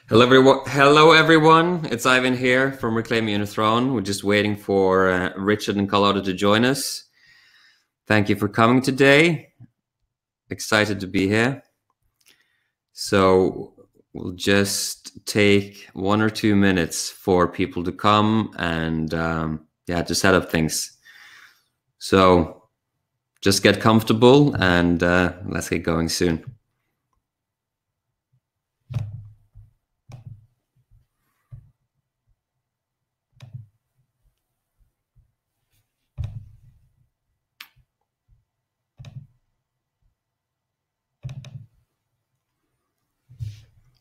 Hello everyone. Hello everyone. It's Ivan here from Reclaiming Your Throne. We're just waiting for Richard and Colorado to join us. Thank you for coming today. Excited to be here. So we'll just take 1 or 2 minutes for people to come and to set up things. So just get comfortable and let's get going soon.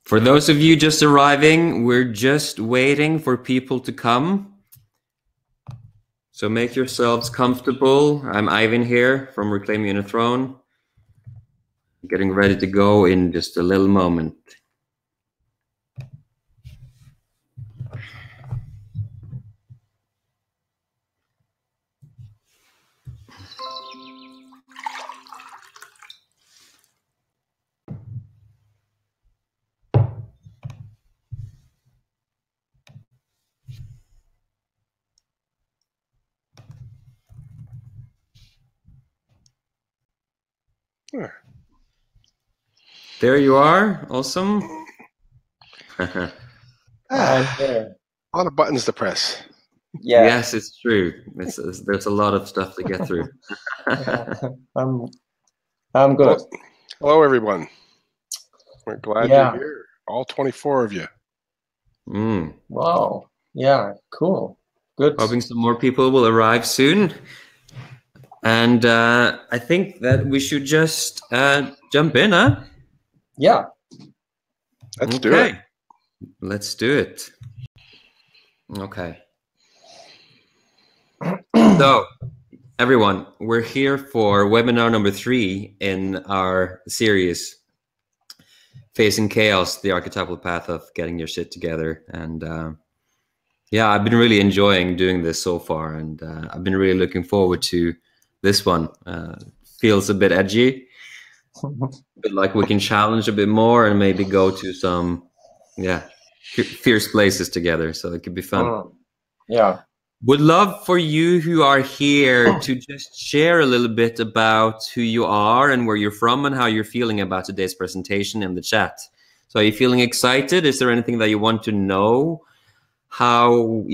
For those of you just arriving, we're just waiting for people to come. So make yourselves comfortable. I'm Ivan here from Reclaiming Your Throne. Getting ready to go in just a little moment. Sure. There you are. Awesome. A lot of buttons to press. Yeah. Yes, it's true. There's a lot of stuff to get through. I'm good. Hello, everyone. We're glad you're here. All 24 of you. Wow. Yeah, cool. Good. Hoping some more people will arrive soon. And I think that we should just jump in, huh? Yeah. Let's do it. Let's do it. Okay. So, everyone, we're here for webinar number 3 in our series, Facing Chaos, the Archetypal Path of Getting Your Shit Together. And I've been really enjoying doing this so far. And I've been really looking forward to this one. Feels a bit edgy, but like we can challenge a bit more and maybe go to some, fierce places together. So it could be fun. Yeah. Would love for you who are here to just share a little bit about who you are and where you're from and how you're feeling about today's presentation in the chat. So are you feeling excited? Is there anything that you want to know? How,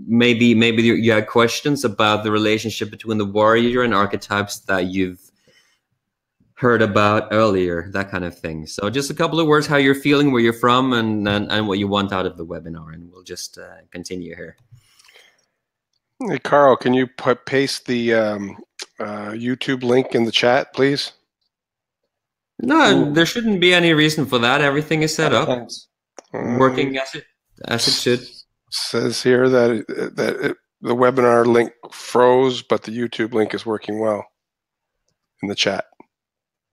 maybe you have questions about the relationship between the warrior and archetypes that you've heard about earlier, that kind of thing. So just a couple of words, how you're feeling, where you're from, and what you want out of the webinar, and we'll just continue here. Hey, Carl, can you paste the YouTube link in the chat, please? No, there shouldn't be any reason for that. Everything is set up, working as it should. Says here that the webinar link froze, but the YouTube link is working well in the chat.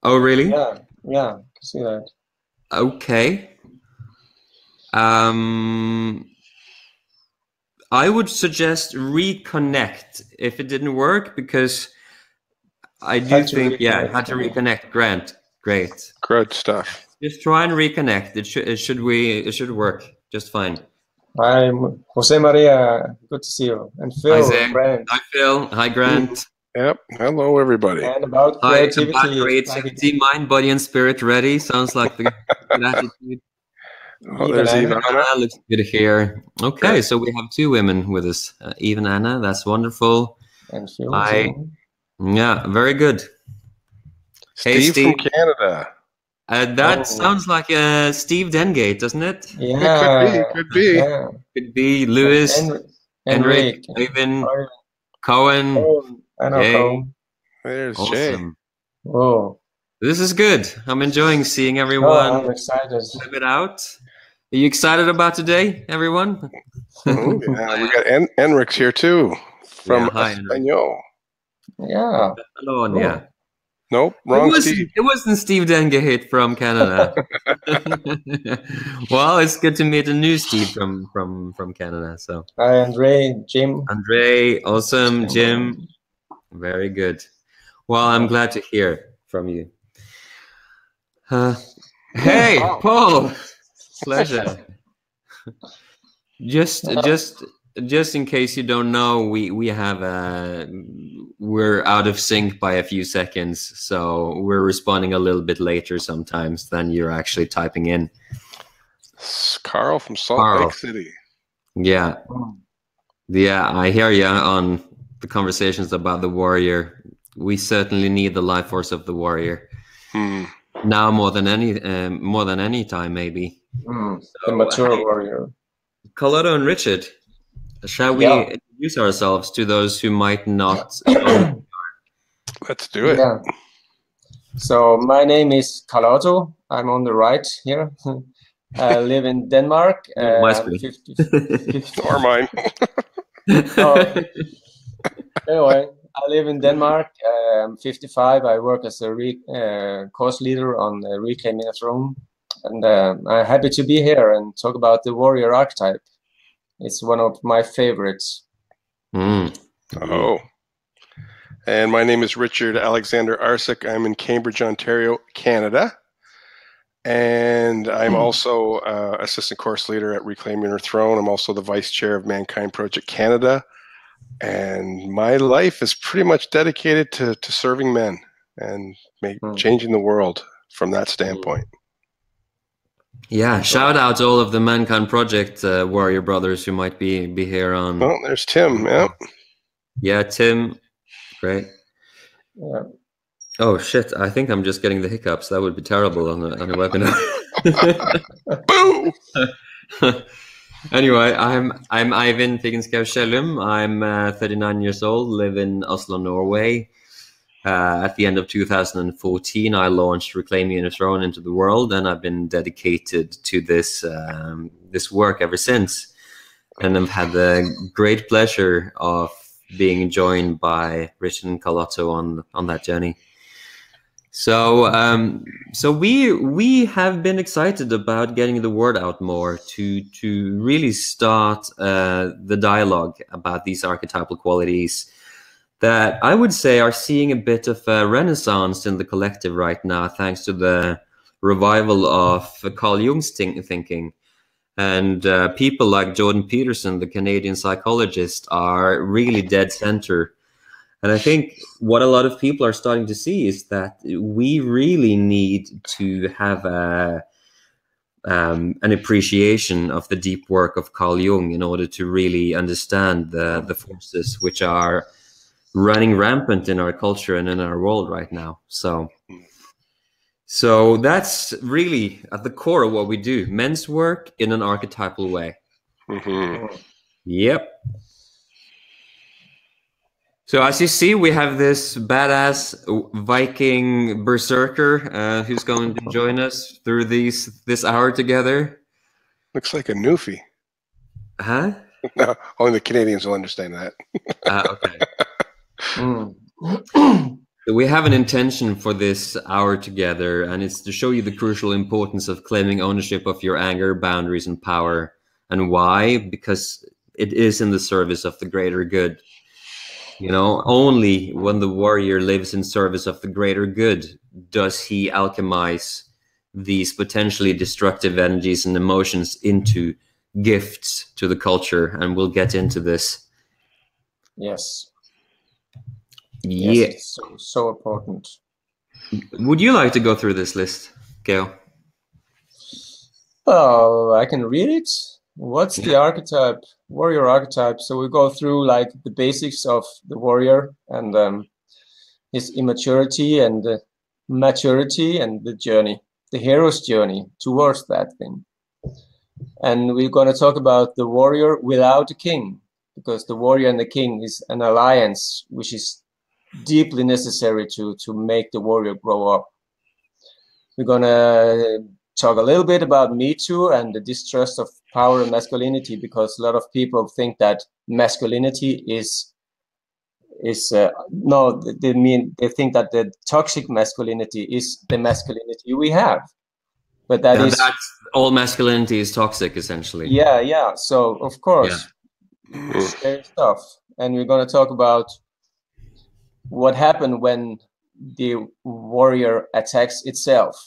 Oh, really? Yeah, I can see that. Okay. I would suggest reconnect if it didn't work, because I do think, I had to reconnect. Grant, great. Good stuff. Just try and reconnect. It should work just fine. I'm Jose Maria. Good to see you. And Phil. Hi, Phil. Hi, Grant. Yep. Hello, everybody. And about creativity. Mind, body, and spirit ready. Sounds like the good attitude. Oh, there's Eve and Anna. Looks good here. Okay, so we have 2 women with us. Eve and Anna. That's wonderful. And Phil. Yeah, very good. Steve from Canada. That sounds like Steve Dengate, doesn't it? Yeah. It could be. Yeah. Could be Lewis, Henrik, Ivan, Cohen. I know Cohen. There's awesome. Jay. Whoa. This is good. I'm enjoying seeing everyone. I'm excited. Live it out. Are you excited about today, everyone? Oh, yeah. We got Henrik's here too from Espanol. Yeah. Hello, Anya. Nope, wrong Steve. It wasn't Steve Dengate from Canada. Well, it's good to meet a new Steve from Canada. So hi, Andre, Jim. Andre, awesome, Jim. Very good. Well, I'm glad to hear from you. Hey, Paul. Pleasure. Just in case you don't know, we're out of sync by a few seconds, so we're responding a little bit later sometimes than you're actually typing in. It's Carl from Salt Lake City. Yeah, I hear you on the conversations about the warrior. We certainly need the life force of the warrior now more than any time, maybe. The mature warrior. Carlotto and Richard, shall we introduce ourselves to those who might not? Let's do it. Yeah. So my name is Carlotto. I'm on the right here. I live in Denmark. My screen. 50. Or mine. Anyway, I live in Denmark. I'm 55. I work as a course leader on Reclaiming a Throne. And I'm happy to be here and talk about the warrior archetype. It's one of my favorites. Oh. And my name is Richard Alexander Arsic. I'm in Cambridge, Ontario, Canada. And I'm also assistant course leader at Reclaiming Your Throne. I'm also the vice chair of Mankind Project Canada. And my life is pretty much dedicated to serving men and changing the world from that standpoint. Yeah, shout out to all of the Mankind Project warrior brothers who might be here on. Oh, there's Tim. Yeah. Yeah, Tim. Great. Yeah. Oh shit! I think I'm just getting the hiccups. That would be terrible on a webinar. Boo! Anyway, I'm Ivan Figenskau Schellum. I'm 39 years old. Live in Oslo, Norway. At the end of 2014, I launched Reclaiming Your Throne into the world, and I've been dedicated to this work ever since. And I've had the great pleasure of being joined by Richard and Carlotto on that journey. So we have been excited about getting the word out more to really start the dialogue about these archetypal qualities that I would say are seeing a bit of a renaissance in the collective right now, thanks to the revival of Carl Jung's thinking. And people like Jordan Peterson, the Canadian psychologist, are really dead center. And I think what a lot of people are starting to see is that we really need to have an appreciation of the deep work of Carl Jung in order to really understand the forces which are running rampant in our culture and in our world right now. So that's really at the core of what we do. Men's work in an archetypal way. Yep. So as you see, we have this badass Viking berserker who's going to join us through this hour together. Looks like a Newfie. Huh? No, only the Canadians will understand that. Okay. We have an intention for this hour together, and it's to show you the crucial importance of claiming ownership of your anger, boundaries, and power. And why? Because it is in the service of the greater good. You know, only when the warrior lives in service of the greater good does he alchemize these potentially destructive energies and emotions into gifts to the culture. And we'll get into this. Yes. Yeah. Yes, so important. Would you like to go through this list, Gail? Oh, I can read it. What's the archetype, warrior archetype? So we go through like the basics of the warrior and his immaturity and maturity and the journey, the hero's journey towards that thing. And we're going to talk about the warrior without a king, because the warrior and the king is an alliance which is deeply necessary to make the warrior grow up. We're going to talk a little bit about Me Too and the distrust of power and masculinity, because a lot of people think that masculinity is no, they think that the toxic masculinity is the masculinity we have, but that's all masculinity is toxic, essentially. Yeah. So of course, scary stuff, and we're going to talk about what happened when the warrior attacks itself.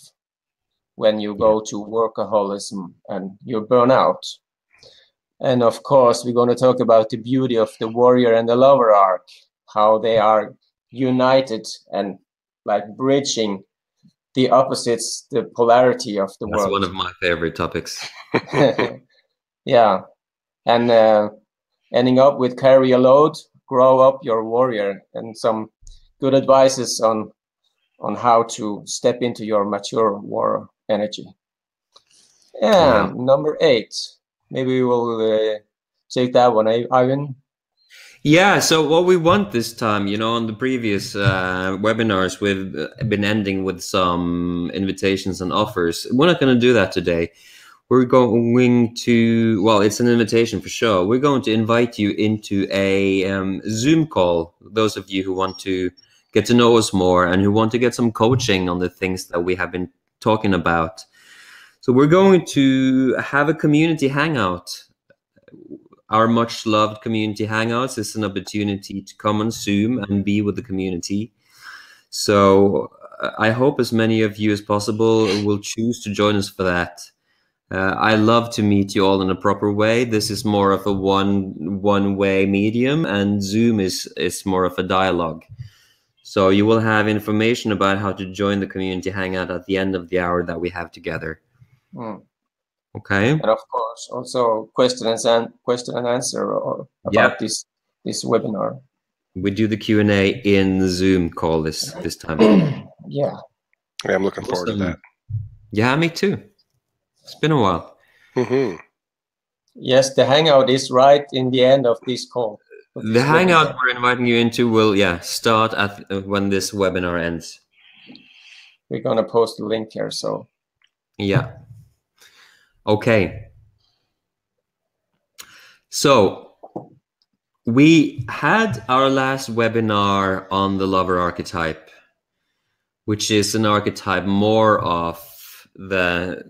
when you go to workaholism and you burn out. And of course, we're going to talk about the beauty of the warrior and the lover arc, how they are united and like bridging the opposites, the polarity of the world. That's one of my favorite topics. Yeah. And ending up with carry a load, grow up your warrior, and some good advices on how to step into your mature war energy. And number 8, maybe we'll take that one, Ivan. Yeah, so what we want this time, you know, on the previous webinars, we've been ending with some invitations and offers. We're not going to do that today. We're going to, well, it's an invitation for sure. We're going to invite you into a Zoom call, those of you who want to get to know us more and who want to get some coaching on the things that we have been talking about. So we're going to have a community hangout. Our much loved community hangouts is an opportunity to come on Zoom and be with the community. So I hope as many of you as possible will choose to join us for that. I love to meet you all in a proper way. This is more of a one-way medium, and Zoom is more of a dialogue. So you will have information about how to join the community hangout at the end of the hour that we have together. Okay. And of course, also question and answer about this webinar. We do the Q&A in the Zoom call this time. Yeah. I'm looking forward to that. Yeah, me too. It's been a while. Mm-hmm. Yes, the hangout is right in the end of this call. The hangout we're inviting you into will, start at when this webinar ends. We're going to post the link here, so. Yeah. Okay. So we had our last webinar on the lover archetype, which is an archetype more of the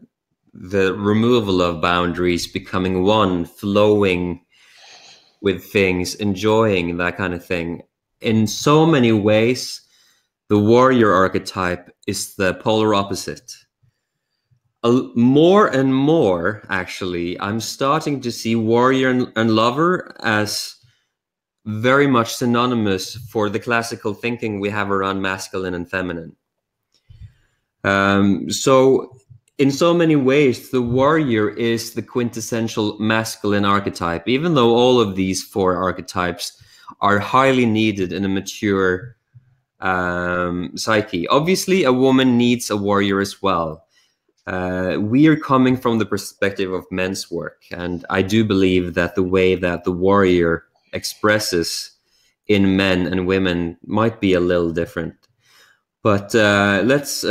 removal of boundaries, becoming one, flowing with things, enjoying that kind of thing. In so many ways, the warrior archetype is the polar opposite. More and more, actually, I'm starting to see warrior and lover as very much synonymous for the classical thinking we have around masculine and feminine. So in so many ways, the warrior is the quintessential masculine archetype, even though all of these 4 archetypes are highly needed in a mature psyche. Obviously, a woman needs a warrior as well. We are coming from the perspective of men's work, and I do believe that the way that the warrior expresses in men and women might be a little different. But let's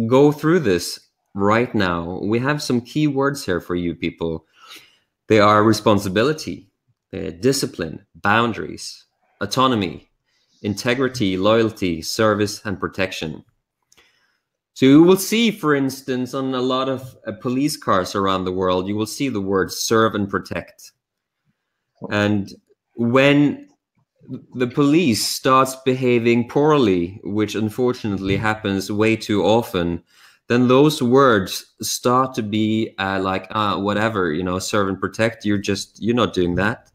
go through this right now. We have some key words here for you people. They are responsibility, discipline, boundaries, autonomy, integrity, loyalty, service, and protection. So you will see, for instance, on a lot of police cars around the world, you will see the words serve and protect. And when the police starts behaving poorly, which unfortunately happens way too often, then those words start to be whatever, you know, serve and protect. You're not doing that.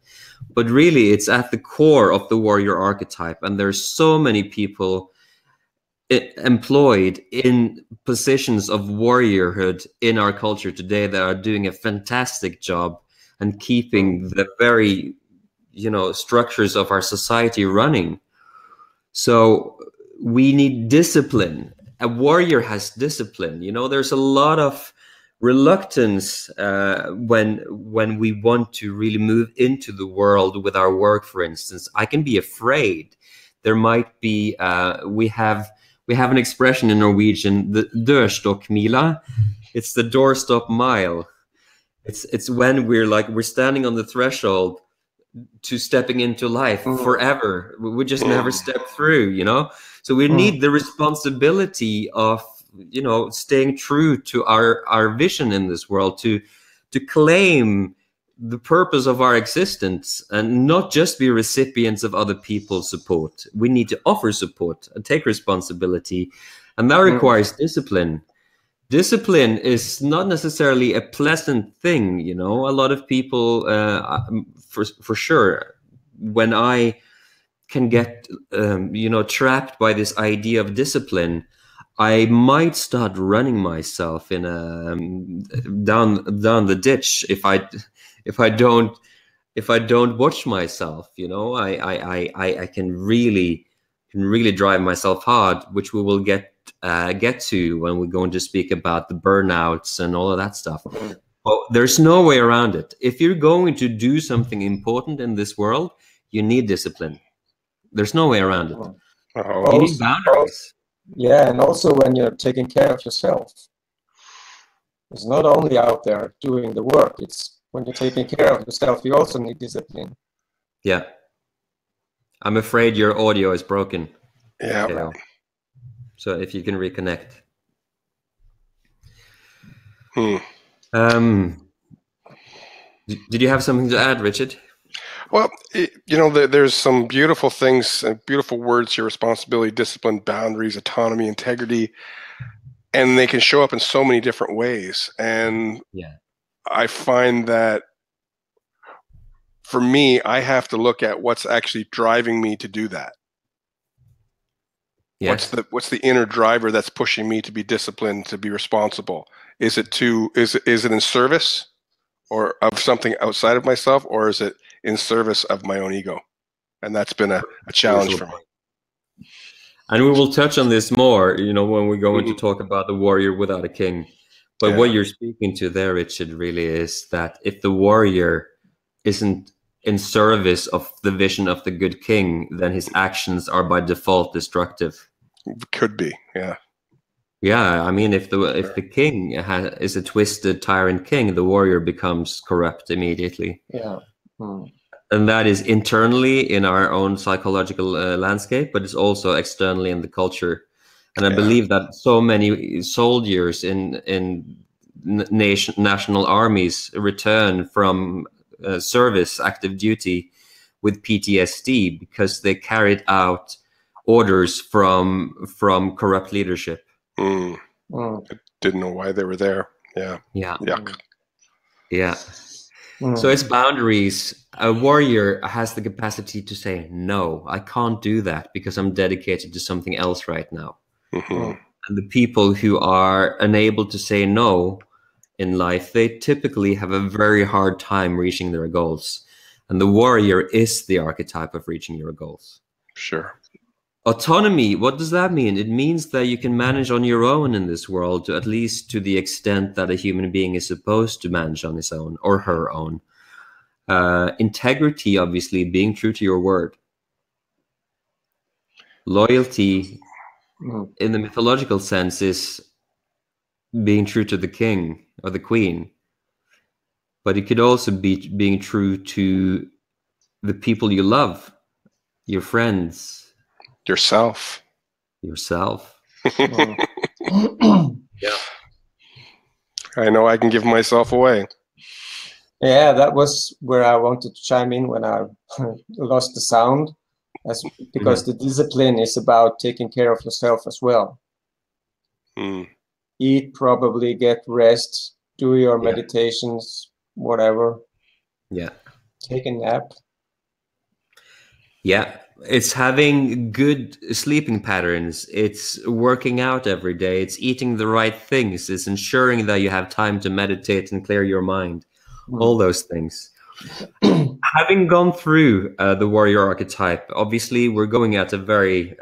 But really, it's at the core of the warrior archetype. And there's so many people employed in positions of warriorhood in our culture today that are doing a fantastic job and keeping the very, structures of our society running. So we need discipline. A warrior has discipline. There's a lot of reluctance when we want to really move into the world with our work, for instance. I can be afraid. There might be, we have an expression in Norwegian, the dørstokkmila. It's the doorstop mile. It's when we're standing on the threshold to stepping into life forever. We just never step through, So we need the responsibility of, staying true to our vision in this world, to claim the purpose of our existence and not just be recipients of other people's support. We need to offer support and take responsibility. And that requires discipline. discipline is not necessarily a pleasant thing. You know, a lot of people, for sure, when I can get you know, trapped by this idea of discipline, I might start running myself in a down the ditch if I don't watch myself. You know, I can really drive myself hard, which we will get to when we're going to speak about the burnouts and all of that stuff. But there's no way around it. If you're going to do something important in this world, you need discipline. There's no way around it. You need boundaries. Yeah, and also when you're taking care of yourself, it's not only out there doing the work, it's when you're taking care of yourself, you also need discipline. Yeah. I'm afraid your audio is broken. Yeah. Theo. So if you can reconnect. Did you have something to add, Richard? Well, you know, there's some beautiful things, beautiful words here: responsibility, discipline, boundaries, autonomy, integrity, and they can show up in so many different ways. And yeah, I find that for me, I have to look at what's actually driving me to do that. Yes. What's the inner driver that's pushing me to be disciplined, to be responsible? Is it in service or of something outside of myself, or is it in service of my own ego? And that's been a challenge for me. And we will touch on this more, you know, when we go into talk about the warrior without a king. But what you're speaking to there, Richard, really is that if the warrior isn't in service of the vision of the good king, then his actions are by default destructive. Could be, yeah. Yeah, I mean, if the king is a twisted tyrant king, the warrior becomes corrupt immediately. Yeah. And that is internally in our own psychological landscape, but it's also externally in the culture. And I believe that so many soldiers in national armies return from service, active duty, with PTSD because they carried out orders from corrupt leadership. I didn't know why they were there. Yeah. Yuck. Yeah. So it's boundaries. A warrior has the capacity to say, no, I can't do that because I'm dedicated to something else right now. And the people who are unable to say no in life, they typically have a very hard time reaching their goals. And the warrior is the archetype of reaching your goals. Sure. Autonomy, what does that mean? It means that you can manage on your own in this world, at least to the extent that a human being is supposed to manage on his own or her own. Integrity, obviously, being true to your word. Loyalty, in the mythological sense, is being true to the king or the queen. But it could also be being true to the people you love, your friends, yourself. Yeah. I know I can give myself away. Yeah, that was where I wanted to chime in when I lost the sound, because the discipline is about taking care of yourself as well. Eat, probably get rest, do your meditations, whatever. Yeah. Take a nap. Yeah. It's having good sleeping patterns. It's working out every day. It's eating the right things. It's ensuring that you have time to meditate and clear your mind. All those things. Having gone through the warrior archetype, obviously we're going at a very,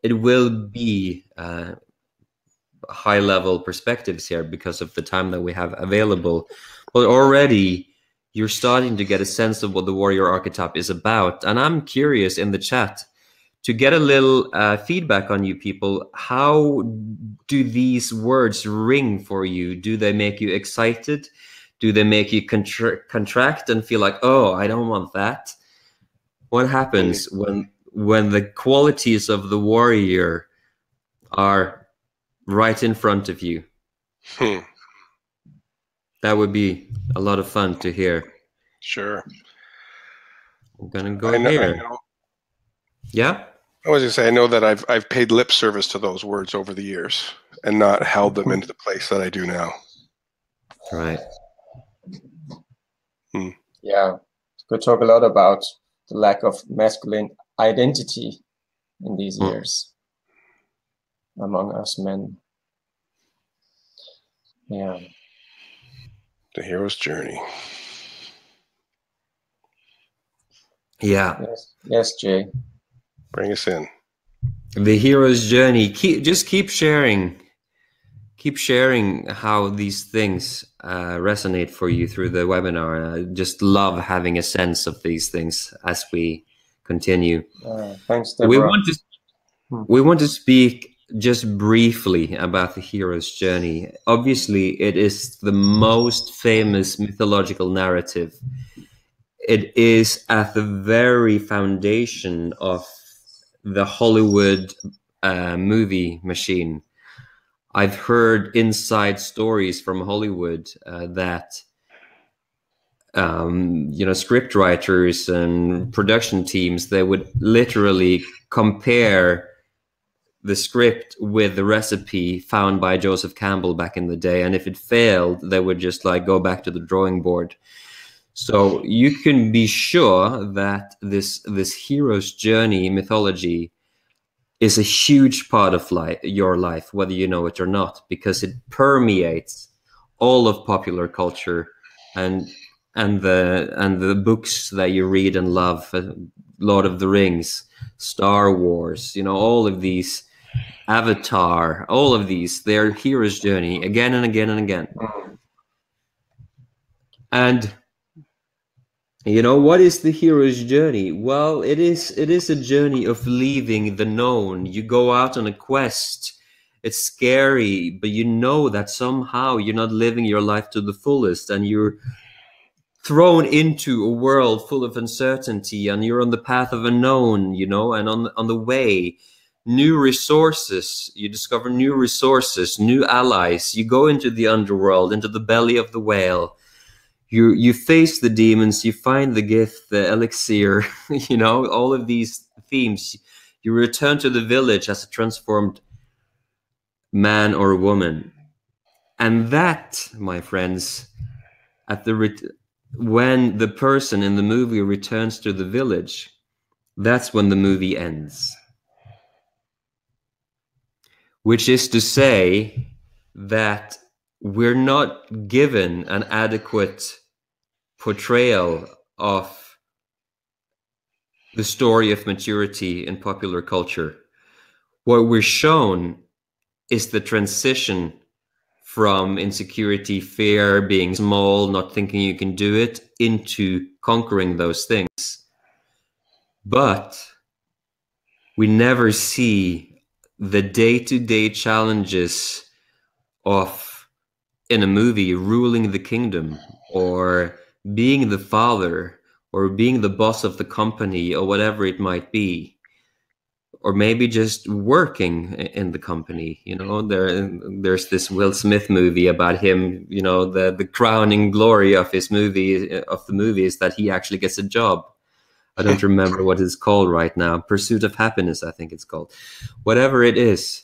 it will be high level perspectives here because of the time that we have available. But already you're starting to get a sense of what the warrior archetype is about. And I'm curious in the chat to get a little feedback on you people. How do these words ring for you? Do they make you excited? Do they make you contract and feel like, oh, I don't want that? What happens when the qualities of the warrior are right in front of you? That would be a lot of fun to hear. Sure. I'm gonna go here. Yeah. I was gonna say, I know that I've paid lip service to those words over the years. and not held them into the place that I do now. Right. Yeah, could talk a lot about the lack of masculine identity in these years among us men. Yeah. The hero's journey. Yeah. Yes, Jay. Bring us in. The hero's journey. Keep sharing. Keep sharing how these things resonate for you through the webinar. I just love having a sense of these things as we continue. Thanks, Deborah. We want to speak just briefly about the hero's journey. Obviously, it is the most famous mythological narrative. It is at the very foundation of the Hollywood movie machine. I've heard inside stories from Hollywood that script writers and production teams, they would literally compare the script with the recipe found by Joseph Campbell back in the day, and if it failed, they would just like go back to the drawing board. So you can be sure that this hero's journey mythology is a huge part of your life, whether you know it or not, because it permeates all of popular culture and the books that you read and love, Lord of the Rings, Star Wars, all of these, Avatar, all of these, their hero's journey again and again and again. And what is the hero's journey? Well, it is a journey of leaving the known. You go out on a quest. It's scary, but you know that somehow you're not living your life to the fullest, and you're thrown into a world full of uncertainty, and you're on the path of unknown, and on the way, new resources. You discover new resources, new allies. You go into the underworld, into the belly of the whale. You face the demons, you find the gift, the elixir, all of these themes. You return to the village as a transformed man or woman. And that, my friends, when the person in the movie returns to the village, that's when the movie ends. Which is to say that we're not given an adequate portrayal of the story of maturity in popular culture. What we're shown is the transition from insecurity, fear, being small, not thinking you can do it, into conquering those things. But we never see the day-to-day challenges of, in a movie, ruling the kingdom, or being the father, or being the boss of the company, or whatever it might be, or maybe just working in the company. There's this Will Smith movie about him. The crowning glory of the movie is that he actually gets a job. I don't remember what it's called right now. Pursuit of Happiness, I think it's called. Whatever it is,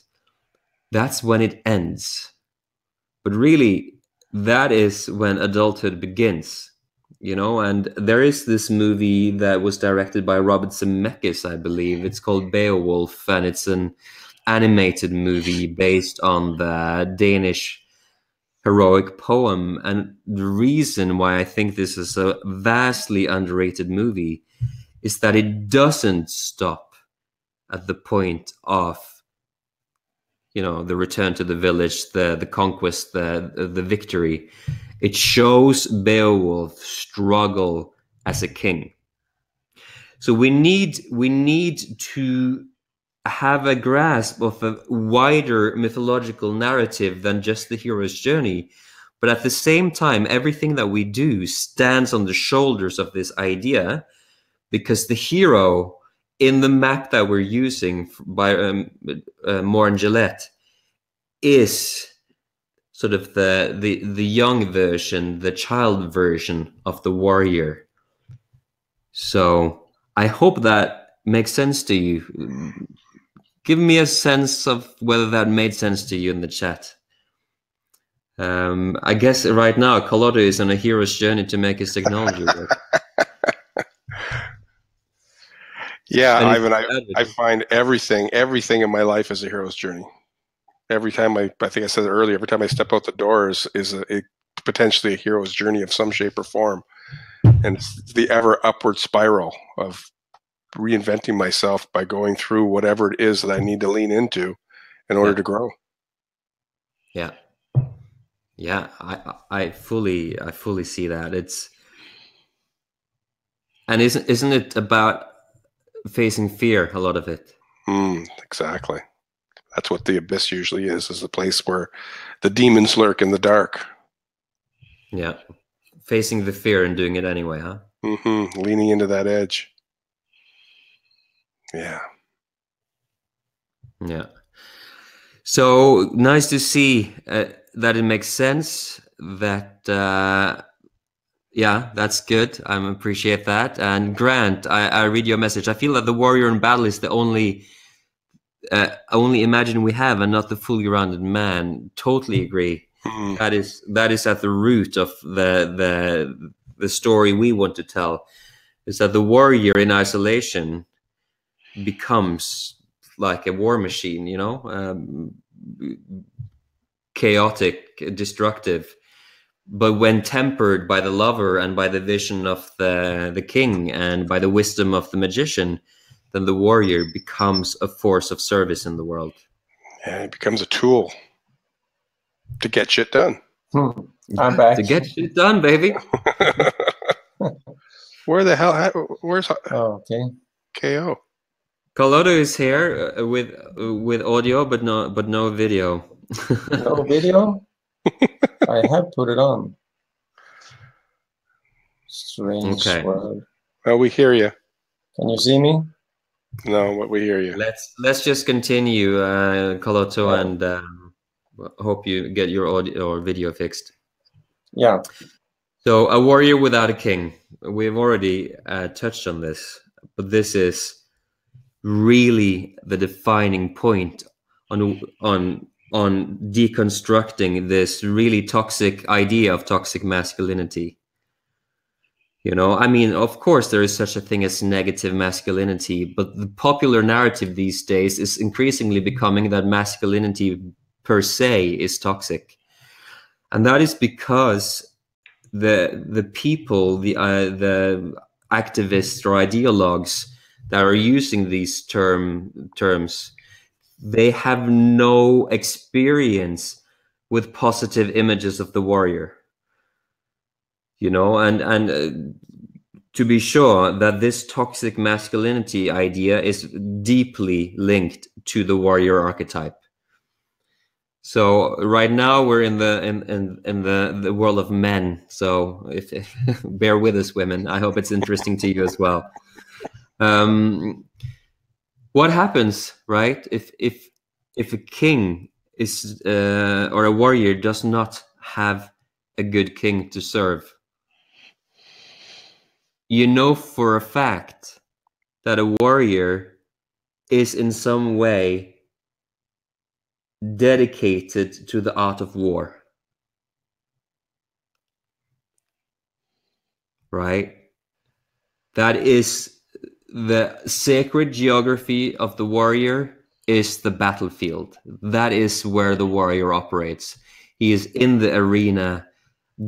that's when it ends. But really, that is when adulthood begins, and there is this movie that was directed by Robert Zemeckis, I believe. It's called Beowulf, and it's an animated movie based on the Danish heroic poem. And the reason why I think this is a vastly underrated movie is that it doesn't stop at the point of the return to the village, the conquest, the victory. It shows Beowulf struggle as a king. So we need to have a grasp of a wider mythological narrative than just the hero's journey. But at the same time, everything that we do stands on the shoulders of this idea, because the hero in the map that we're using by Morin Gillette is sort of the young version, the child version of the warrior. So I hope that makes sense to you. give me a sense of whether that made sense to you in the chat. I guess right now Carlotto is on a hero's journey to make his technology work. Yeah, Ivan, I find everything in my life is a hero's journey. Every time I think I said it earlier, every time I step out the doors is potentially a hero's journey of some shape or form. And it's the ever upward spiral of reinventing myself by going through whatever it is that I need to lean into in order to grow. Yeah. Yeah, I fully see that. Isn't it about facing fear, a lot of it? Exactly. That's what the abyss usually is the place where the demons lurk in the dark. Yeah. Facing the fear and doing it anyway, huh? Leaning into that edge. Yeah. Yeah. So nice to see that it makes sense. That yeah, that's good. I appreciate that. And Grant, I read your message. I feel that the warrior in battle is the only imagine we have, and not the fully rounded man. Totally agree. That is at the root of the story we want to tell. Is that the warrior in isolation becomes like a war machine, you know, chaotic, destructive. But when tempered by the lover and by the vision of the king and by the wisdom of the magician, then the warrior becomes a force of service in the world. Yeah, it becomes a tool to get shit done. I'm back. To get shit done, baby. Where the hell? Where's okay. KO? Carlotto is here with audio, but no video. No video? I have put it on. Strange world. Well, we hear you. Can you see me? No, but we hear you. Let's just continue, Carlotto, and hope you get your audio or video fixed. Yeah. So, a warrior without a king. We've already touched on this, but this is really the defining point on deconstructing this really toxic idea of toxic masculinity. You know, I mean, of course, there is such a thing as negative masculinity, but the popular narrative these days is increasingly becoming that masculinity per se is toxic. And that is because the people, the activists or ideologues that are using these terms, they have no experience with positive images of the warrior. You know, and to be sure that this toxic masculinity idea is deeply linked to the warrior archetype. So right now we're in the world of men. So if bear with us, women. I hope it's interesting to you as well. What happens, right? If a king is or a warrior does not have a good king to serve, you know for a fact that a warrior is in some way dedicated to the art of war. Right? That is the sacred geography of the warrior is the battlefield. That is where the warrior operates. He is in the arena,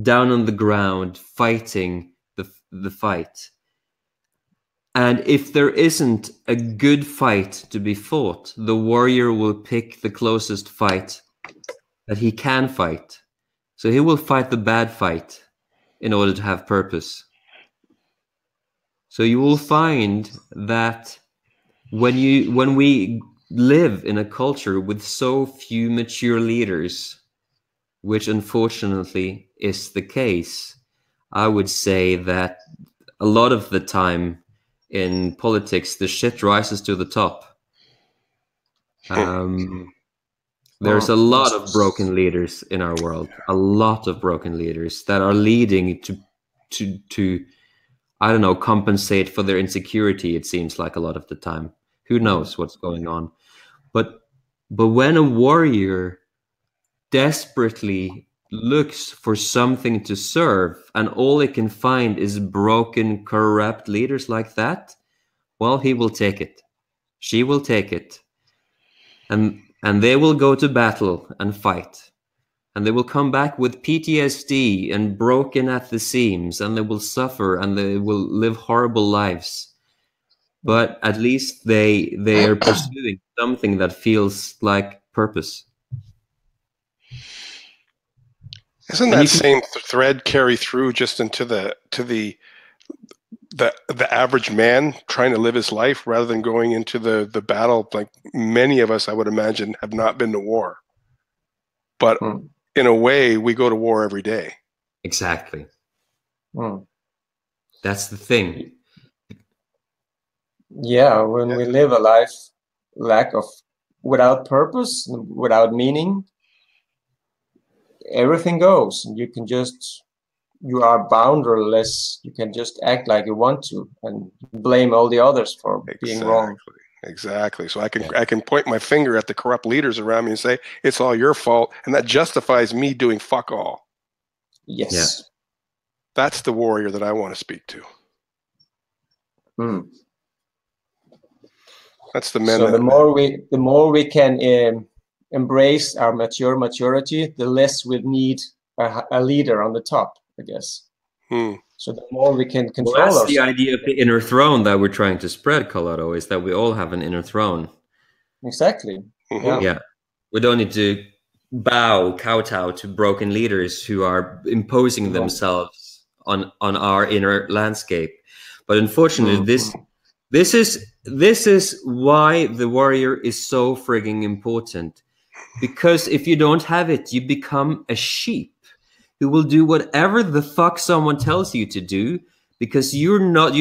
down on the ground, fighting the fight. And if there isn't a good fight to be fought, the warrior will pick the closest fight that he can fight. So he will fight the bad fight in order to have purpose. So you will find that when we live in a culture with so few mature leaders, which unfortunately is the case, I would say that a lot of the time in politics, the shit rises to the top. There's a lot of broken leaders in our world, a lot of broken leaders that are leading to I don't know, compensate for their insecurity, it seems like a lot of the time. Who knows what's going on? But when a warrior desperately looks for something to serve and all it can find is broken, corrupt leaders like that, well, he will take it. She will take it. And they will go to battle and fight. And they will come back with PTSD and broken at the seams, and they will suffer and they will live horrible lives. But at least they are pursuing something that feels like purpose. Isn't that same thread carry through just into the average man trying to live his life rather than going into the battle? Like many of us, I would imagine, have not been to war. But in a way, we go to war every day. Exactly. That's the thing. Yeah, when we live a life without purpose, without meaning, everything goes. You are boundaryless. You can just act like you want to and blame all the others for being wrong. Exactly. So I can point my finger at the corrupt leaders around me and say, it's all your fault. And that justifies me doing fuck all. Yes. Yeah. That's the warrior that I want to speak to. That's the men. So the more we can embrace our maturity, the less we need a leader on the top, I guess. So the more we can control that's ourselves. The idea of the inner throne that we're trying to spread, Colorado, is that we all have an inner throne. Exactly. Yeah. We don't need to kowtow to broken leaders who are imposing themselves on our inner landscape. But unfortunately, this is why the warrior is so frigging important. Because if you don't have it, you become a sheep who will do whatever the fuck someone tells you to do, because you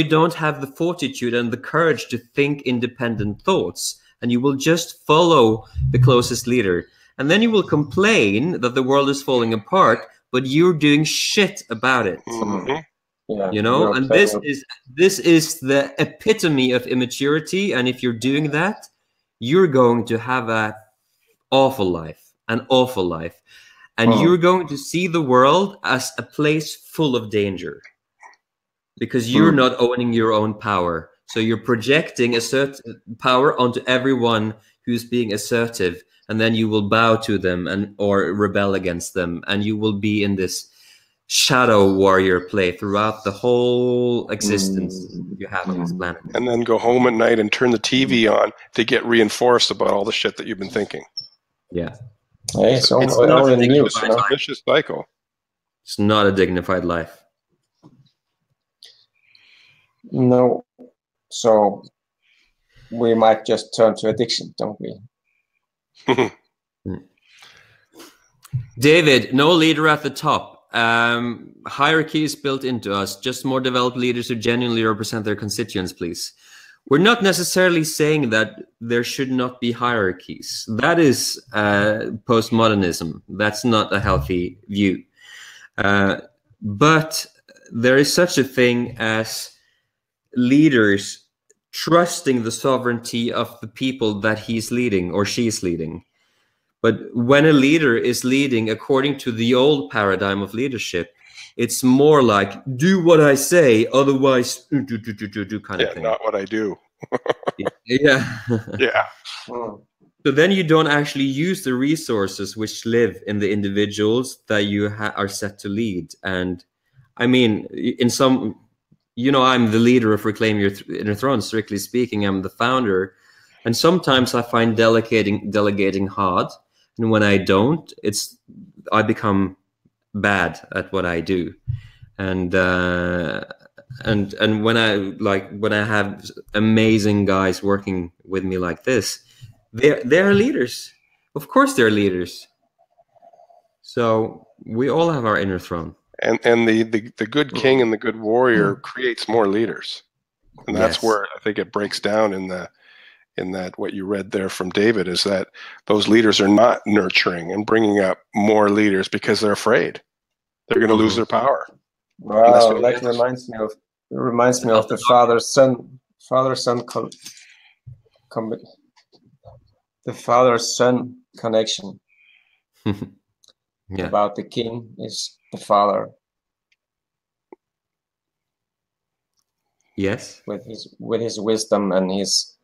don't have the fortitude and the courage to think independent thoughts, and you will just follow the closest leader. And then you will complain that the world is falling apart, but you're doing shit about it. Yeah, you know, and this is the epitome of immaturity. And if you're doing that, you're going to have an awful life. And you're going to see the world as a place full of danger, because you're not owning your own power. So you're projecting certain power onto everyone who's being assertive, and then you will bow to them or rebel against them, and you will be in this shadow warrior play throughout the whole existence you have on this planet. And then go home at night and turn the TV on to get reinforced about all the shit that you've been thinking. Yeah. Hey, it's a vicious cycle. It's not a dignified life. No. So we might just turn to addiction, don't we? David, no leader at the top. Hierarchy is built into us. Just more developed leaders who genuinely represent their constituents, please. We're not necessarily saying that there should not be hierarchies. That is postmodernism. That's not a healthy view. But there is such a thing as leaders trusting the sovereignty of the people that he's leading or she's leading. But when a leader is leading according to the old paradigm of leadership, it's more like, do what I say, otherwise do kind of thing. Not what I do. Yeah. Yeah. So then you don't actually use the resources which live in the individuals that you are set to lead. And I mean, in some, I'm the leader of Reclaim Your Inner Throne, strictly speaking. I'm the founder. And sometimes I find delegating hard. And when I don't, I become bad at what I do. And when I have amazing guys working with me like this, they're leaders. Of course they're leaders. So we all have our inner throne. And the good king and the good warrior creates more leaders. And that's where I think it breaks down in that what you read there from David, is that those leaders are not nurturing and bringing up more leaders because they're afraid they're going to lose their power. Wow, that reminds me of the father-son the father-son connection. Yeah. About the king is the father. Yes. With his wisdom and his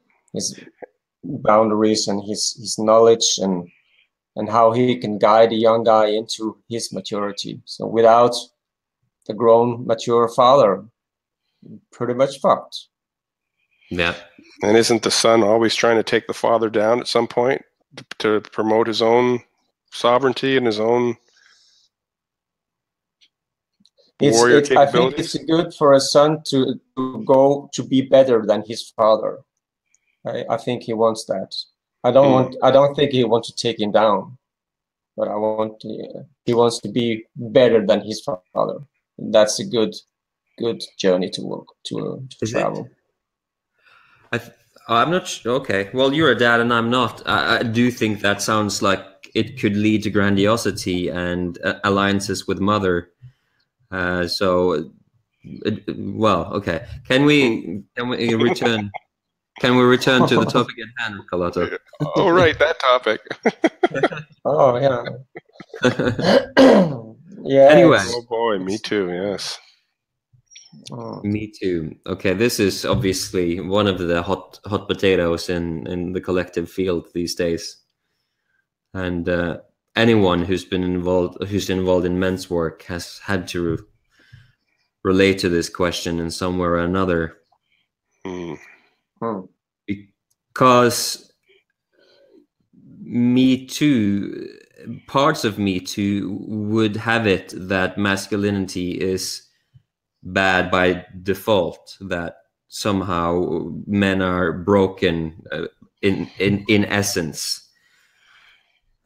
boundaries and his knowledge and how he can guide a young guy into his maturity. So without the grown, mature father, pretty much fucked. Yeah. And isn't the son always trying to take the father down at some point to promote his own sovereignty and his own warrior capabilities? I think it's good for a son to go to be better than his father. I think he wants that. I don't think he wants to take him down, but he wants to be better than his father. That's a good journey to work to travel. I'm not sure. Okay, well, you're a dad and I'm not. I do think that sounds like it could lead to grandiosity and alliances with mother. Well, okay. Can we return? Can we return to the topic at hand, Carlotta? Oh, right, that topic. Oh, yeah. Yeah. Anyway. Oh boy, me too. Yes. Me too. Okay, this is obviously one of the hot potatoes in the collective field these days, and anyone who's involved in men's work has had to relate to this question in some way or another. Because Me Too, parts of Me Too would have it that masculinity is bad by default, that somehow men are broken in essence.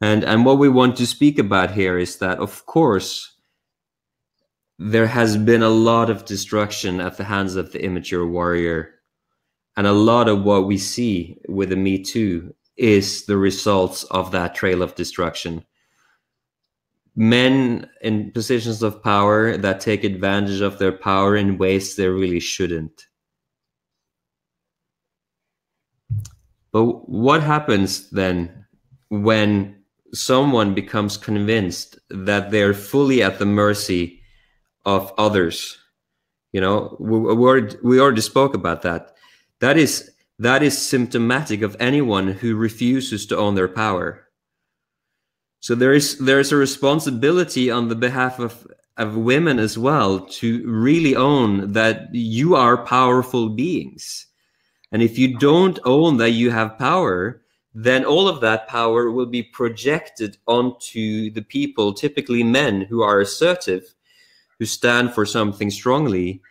And what we want to speak about here is that, of course, there has been a lot of destruction at the hands of the immature warrior. And a lot of what we see with the Me Too is the results of that trail of destruction. Men in positions of power that take advantage of their power in ways they really shouldn't. But what happens then when someone becomes convinced that they're fully at the mercy of others? You know, we already spoke about that. That is symptomatic of anyone who refuses to own their power. So there is a responsibility on the behalf of women as well to really own that you are powerful beings. And if you don't own that you have power, then all of that power will be projected onto the people, typically men who are assertive, who stand for something strongly,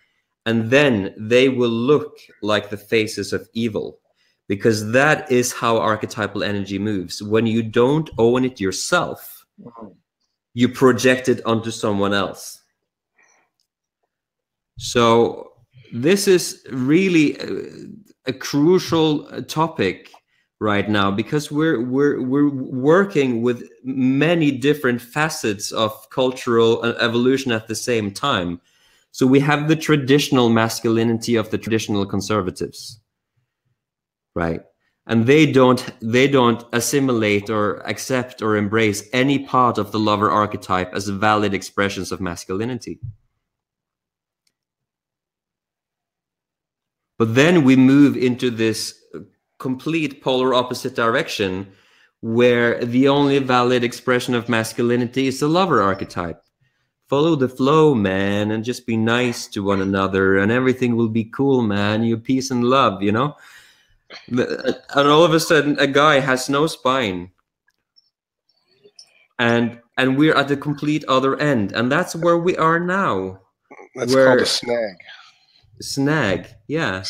and then they will look like the faces of evil. Because that is how archetypal energy moves. When you don't own it yourself, you project it onto someone else. So this is really a crucial topic right now, because we're working with many different facets of cultural evolution at the same time. So we have the traditional masculinity of the traditional conservatives. Right. And they don't assimilate or accept or embrace any part of the lover archetype as valid expressions of masculinity. But then we move into this complete polar opposite direction, where the only valid expression of masculinity is the lover archetype. Follow the flow, man, and just be nice to one another, and everything will be cool, man. You peace and love, you know? And all of a sudden, a guy has no spine, and we're at the complete other end, and that's where we are now. That's called a snag. Snag, yeah.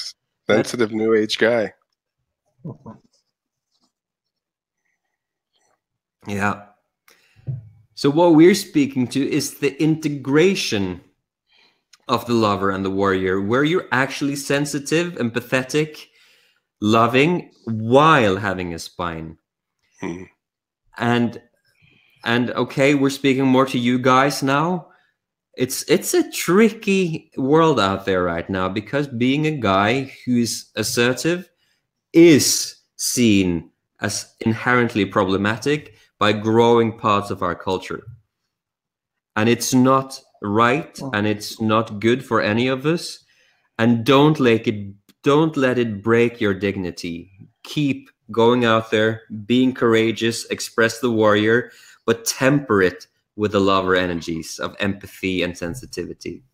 Sensitive new age guy. Yeah. So what we're speaking to is the integration of the lover and the warrior, where you're actually sensitive, empathetic, loving, while having a spine. And okay, we're speaking more to you guys now. It's a tricky world out there right now, because being a guy who's assertive is seen as inherently problematic by growing parts of our culture. And it's not right, and it's not good for any of us. And don't let it break your dignity. Keep going out there, being courageous, express the warrior, but temper it with the lover energies of empathy and sensitivity.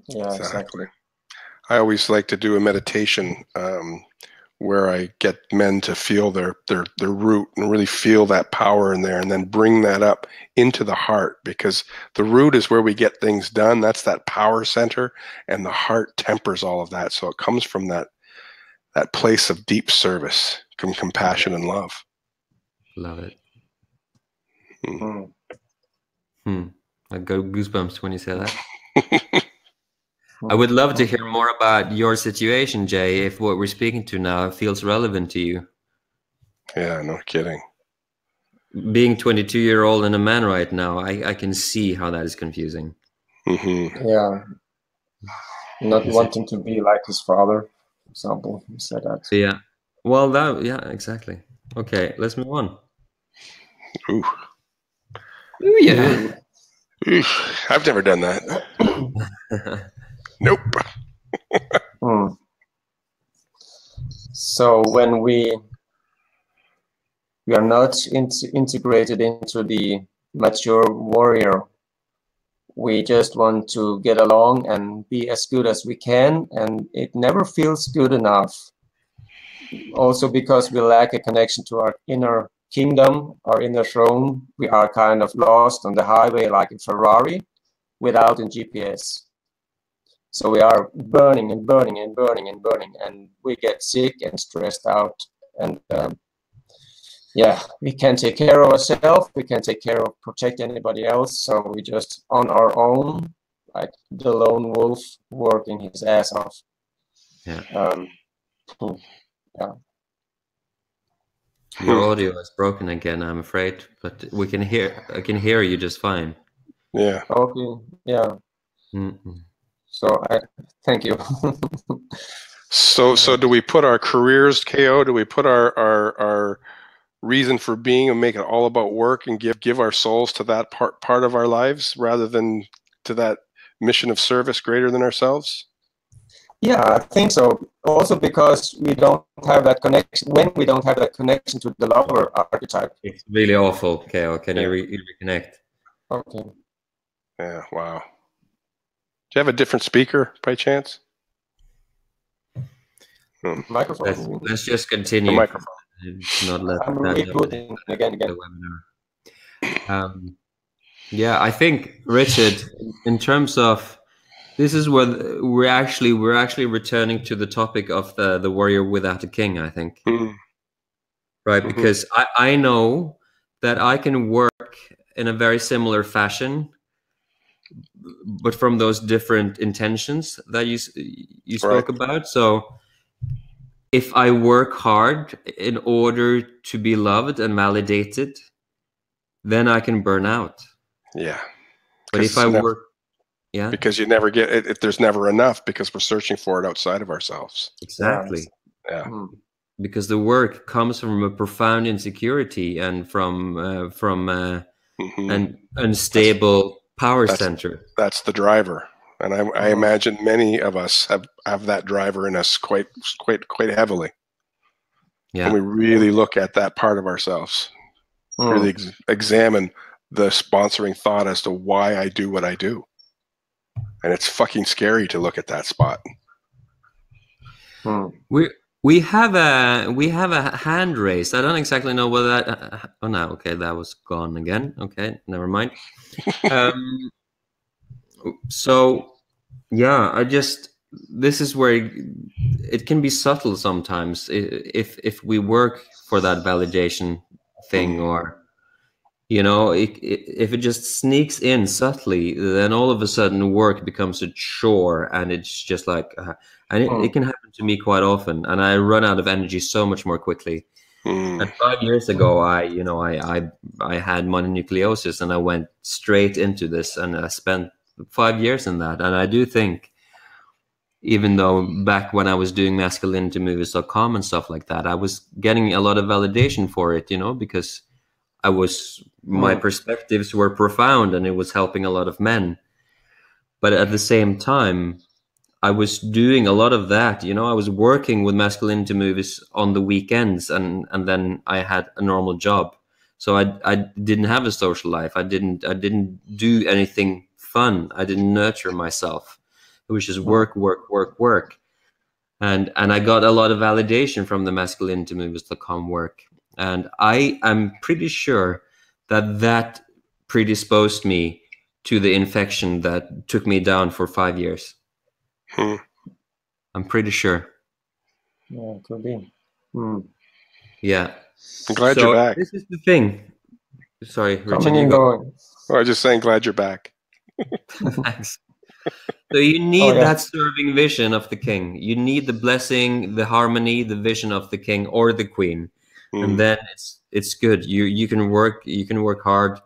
Yeah, exactly. I always like to do a meditation where I get men to feel their root and really feel that power in there, and then bring that up into the heart, because the root is where we get things done. That's that power center, and the heart tempers all of that. So it comes from that place of deep service, from compassion and love. Love it. I got goosebumps when you say that. I would love to hear more about your situation, Jay, if what we're speaking to now feels relevant to you. Yeah, no kidding. Being 22-year-old and a man right now, I can see how that is confusing. Yeah. Not wanting to be like his father, for example. He said that. Yeah. Well, yeah, exactly. Okay, let's move on. Ooh. Ooh, yeah. Ooh. I've never done that. Nope. So when we are not integrated into the mature warrior, we just want to get along and be as good as we can, and it never feels good enough. Also because we lack a connection to our inner kingdom, our inner throne. We are kind of lost on the highway like a Ferrari without a GPS. So we are burning and burning and burning and burning, and we get sick and stressed out. And yeah, we can't take care of ourselves. We can't take care of, protect anybody else. So we just on our own, like the lone wolf working his ass off. Yeah. Yeah. Your audio is broken again, I'm afraid, but I can hear you just fine. Yeah. Okay. Yeah. So I thank you. So do we put our careers, KO? Do we put our reason for being and make it all about work and give our souls to that part of our lives rather than to that mission of service greater than ourselves? Yeah, I think so. Also because we don't have that connection. When we don't have that connection to the lover archetype, it's really awful. KO, can you reconnect? Okay. Yeah. Wow. Do you have a different speaker by chance? Microphone. Let's just continue. The microphone. Not let I'm rebooting again. Yeah, I think, Richard, in terms of this is where we're actually returning to the topic of the warrior without a king, I think. Right, because I know that I can work in a very similar fashion, but from those different intentions that you spoke about. So if I work hard in order to be loved and validated, then I can burn out. Yeah. But if I work, because you never get it, there's never enough, because we're searching for it outside of ourselves. Exactly. Yeah. Because the work comes from a profound insecurity and from an unstable power center. That's the driver, and I imagine many of us have that driver in us quite heavily. Yeah. And we really look at that part of ourselves, really examine the sponsoring thought as to why I do what I do, and it's fucking scary to look at that spot. We have a hand raised. I don't exactly know whether that. Oh no, okay, that was gone again. Okay, never mind. So yeah, this is where it can be subtle sometimes if we work for that validation thing, or if it just sneaks in subtly, then all of a sudden work becomes a chore, and it's just like it can happen to me quite often, and I run out of energy so much more quickly. And 5 years ago, I had mononucleosis, and I went straight into this, and I spent 5 years in that. And I do think even though back when I was doing masculinitymovies.com and stuff like that, I was getting a lot of validation for it, you know, because my perspectives were profound and it was helping a lot of men. But at the same time, I was doing a lot of that, you know, I was working with Masculinity Movies on the weekends, and then I had a normal job. So I didn't have a social life. I didn't do anything fun. I didn't nurture myself. It was just work. And I got a lot of validation from the masculinitymovies.com work. And I am pretty sure that predisposed me to the infection that took me down for 5 years. I'm pretty sure. Yeah, it could be. Yeah. I'm glad you're back. This is the thing. Sorry, Richard. Coming and going. Oh, I was just saying, glad you're back. Thanks. So you need that serving vision of the king. You need the blessing, the harmony, the vision of the king or the queen, and then it's good. You can work hard.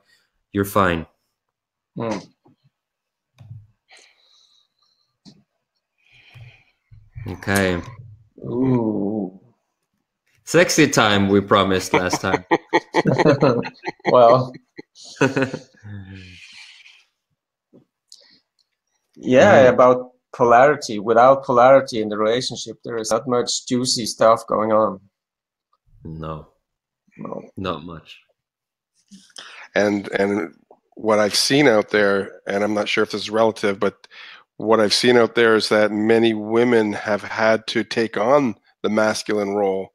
You're fine. Okay. Ooh. Sexy time we promised last time. Well. Yeah, about polarity. Without polarity in the relationship, there is not much juicy stuff going on. No, not much. And what I've seen out there, and I'm not sure if this is relative, but what I've seen out there is that many women have had to take on the masculine role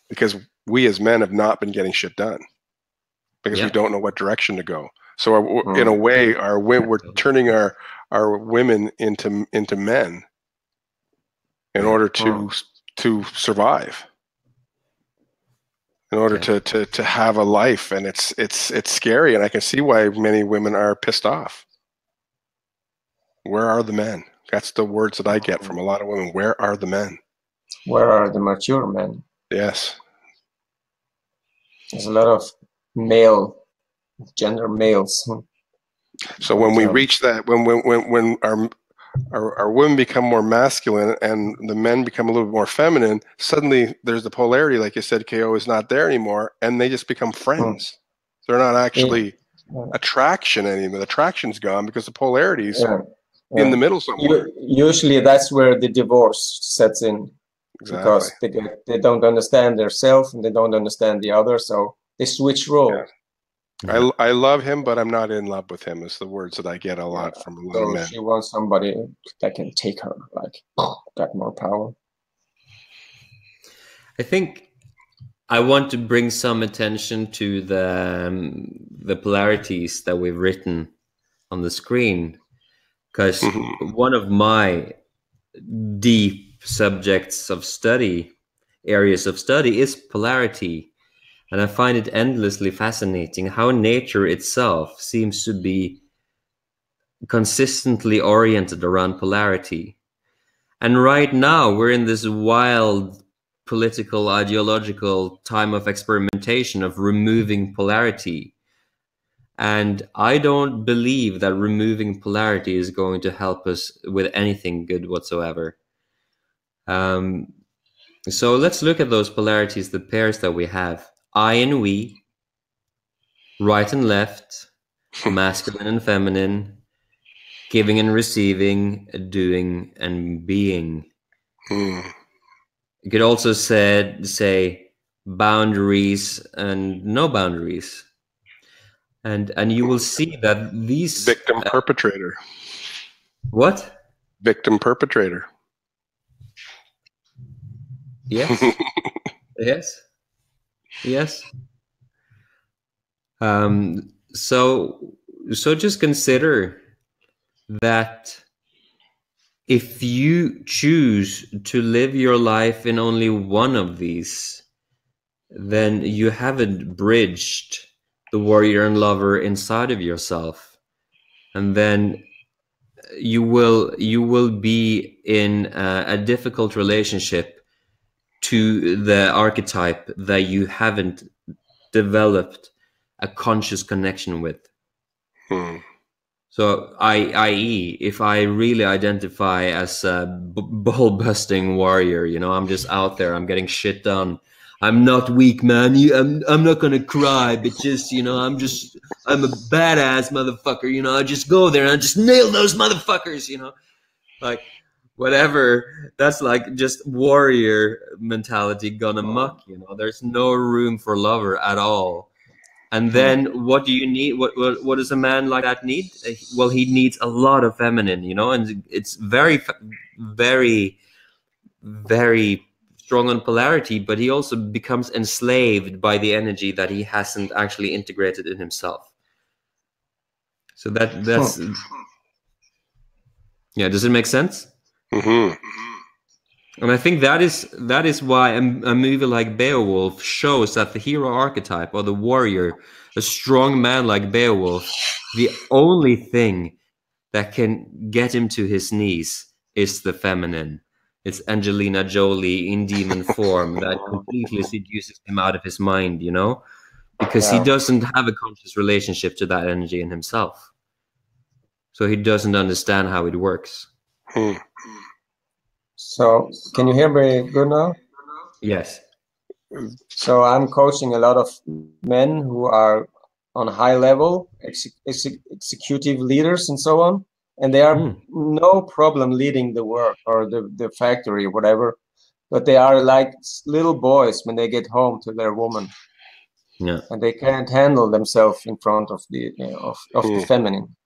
because we as men have not been getting shit done because we don't know what direction to go. So in a way, we're turning our women into men in order to survive, in order to have a life, and it's scary, and I can see why many women are pissed off. Where are the men? That's the words that I get from a lot of women. Where are the men? Where are the mature men? Yes. There's a lot of gender males. So when we reach that, when our women become more masculine and the men become a little bit more feminine, suddenly there's the polarity, like you said, KO, is not there anymore, and they just become friends. They're not actually attraction anymore. The attraction's gone because the polarity's in the middle somewhere. Usually that's where the divorce sets in. Because they don't understand themselves and they don't understand the other, so they switch roles. Yeah. I love him, but I'm not in love with him. Is the words that I get a lot from a lot of men. She wants somebody that can take her, like, got more power. I think I want to bring some attention to the polarities that we've written on the screen, because one of my deep subjects of study, areas of study, is polarity. And I find it endlessly fascinating how nature itself seems to be consistently oriented around polarity. And right now we're in this wild political, ideological time of experimentation of removing polarity. And I don't believe that removing polarity is going to help us with anything good whatsoever. So let's look at those polarities, the pairs that we have. I and we, right and left, masculine and feminine, giving and receiving, doing and being. You could also say boundaries and no boundaries. And you will see that these... Victim perpetrator. What? Victim perpetrator. Yes. Yes. So just consider that if you choose to live your life in only one of these, then you haven't bridged the warrior and lover inside of yourself, and then you will be in a difficult relationship to the archetype that you haven't developed a conscious connection with. So, i.e., if I really identify as a ball-busting warrior, you know, I'm just out there, I'm getting shit done. I'm not weak, man. I'm not gonna cry, but just, you know, I'm a badass motherfucker. You know, I just go there and I just nail those motherfuckers. You know, like whatever. That's like just warrior mentality gone amok. You know, there's no room for lover at all. And then what do you need? What does a man like that need? Well, he needs a lot of feminine, you know, and it's very, very, very strong on polarity, but he also becomes enslaved by the energy that he hasn't actually integrated in himself. So that's yeah. Does it make sense? Mm-hmm. And I think that is why a movie like Beowulf shows that the hero archetype or the warrior, a strong man like Beowulf, the only thing that can get him to his knees is the feminine. It's Angelina Jolie in demon form that completely seduces him out of his mind, you know, because he doesn't have a conscious relationship to that energy in himself. So he doesn't understand how it works. So, can you hear me good now? Yes. So, I'm coaching a lot of men who are on a high level, executive leaders and so on, and they are no problem leading the work or the factory or whatever, but they are like little boys when they get home to their woman. Yeah. And they can't handle themselves in front of the the feminine.